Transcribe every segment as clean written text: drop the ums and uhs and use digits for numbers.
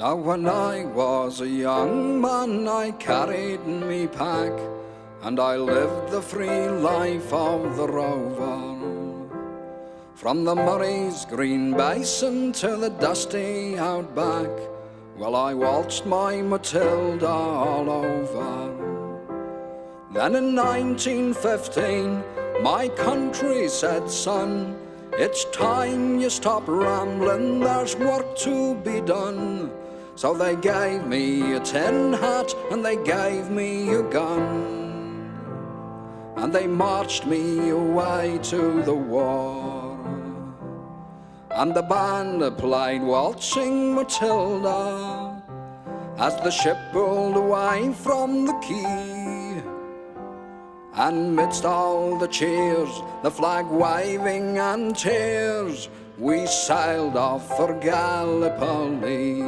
Now when I was a young man I carried me pack, and I lived the free life of the rover. From the Murray's green basin to the dusty outback, well, I waltzed my Matilda all over. Then in 1915 my country said, son, it's time you stop rambling, there's work to be done. So they gave me a tin hat and they gave me a gun, and they marched me away to the war. And the band played Waltzing Matilda as the ship pulled away from the quay. And midst all the cheers, the flag waving and tears, we sailed off for Gallipoli.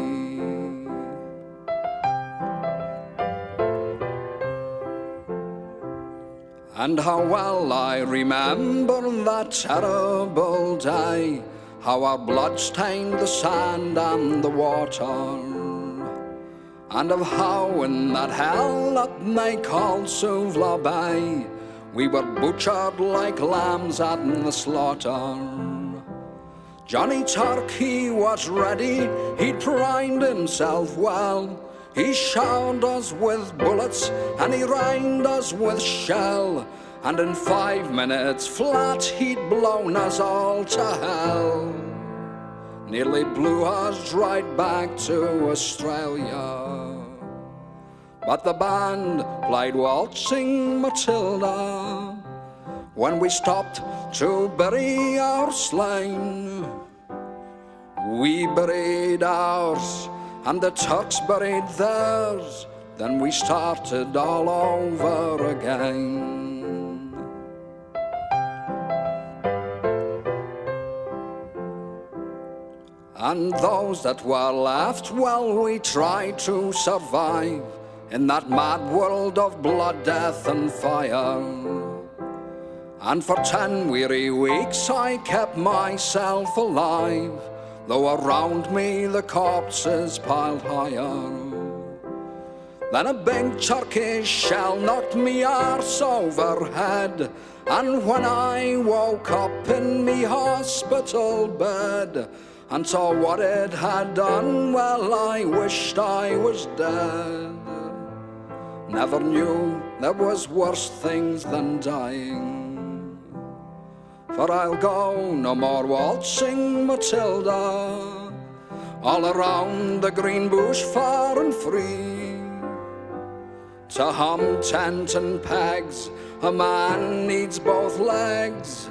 And how well I remember that terrible day, how our blood stained the sand and the water, and of how in that hell that they called Suvla Bay we were butchered like lambs at the slaughter. Johnny Turk, he was ready, he'd primed himself well. He showered us with bullets and he rained us with shell, and in 5 minutes flat he'd blown us all to hell. Nearly blew us right back to Australia. But the band played Waltzing Matilda when we stopped to bury our slain. We buried ours and the Turks buried theirs, then we started all over again. And those that were left, well, we tried to survive in that mad world of blood, death and fire. And for 10 weary weeks I kept myself alive, though around me the corpses piled higher. Then a big Turkish shell knocked me arse overhead, and when I woke up in me hospital bed and saw what it had done, well, I wished I was dead. Never knew there was worse things than dying. For I'll go no more waltzing Matilda all around the green bush far and free. To hum tent and pegs a man needs both legs.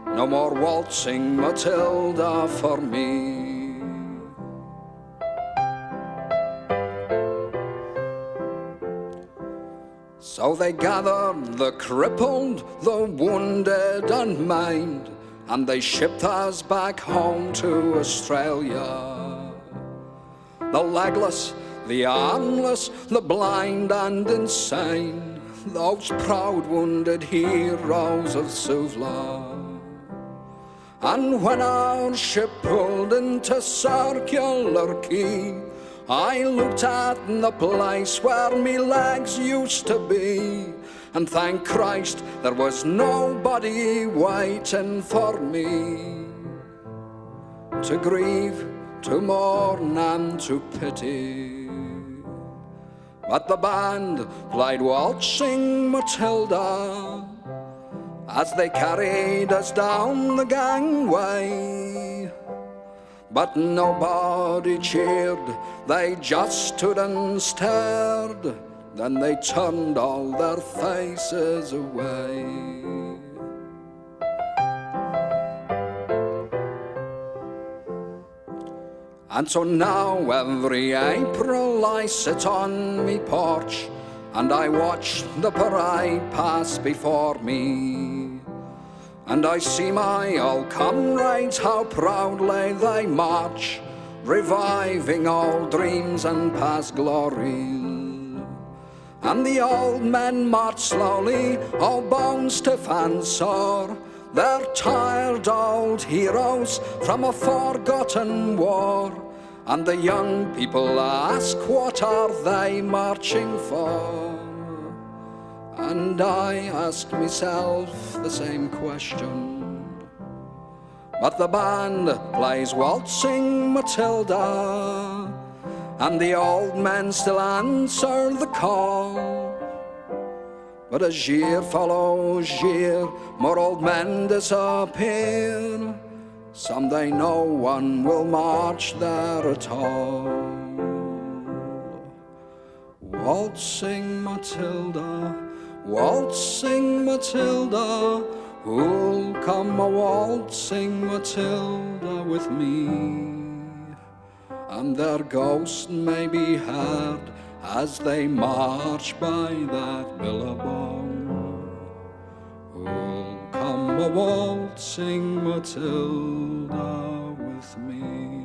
No more waltzing Matilda for me. So they gathered the crippled, the wounded and maimed, and they shipped us back home to Australia. The legless, the armless, the blind and insane, those proud wounded heroes of Suvla. And when our ship pulled into Circular Quay, I looked at the place where me legs used to be, and thank Christ there was nobody waiting for me to grieve, to mourn and to pity. But the band played Waltzing Matilda as they carried us down the gangway. But nobody cheered, they just stood and stared, then they turned all their faces away. And so now every April I sit on me porch and I watch the parade pass before me, and I see my old comrades, how proudly they march, reviving old dreams and past glories. And the old men march slowly, all bones stiff and sore, they're tired old heroes from a forgotten war. And the young people ask, what are they marching for? And I ask myself the same question. But the band plays Waltzing Matilda, and the old men still answer the call. But as year follows year, more old men disappear. Someday no one will march there at all. Waltzing Matilda, waltzing Matilda, who'll come a waltzing Matilda with me? And their ghost may be heard as they march by that billabong. Who'll come a waltzing Matilda with me?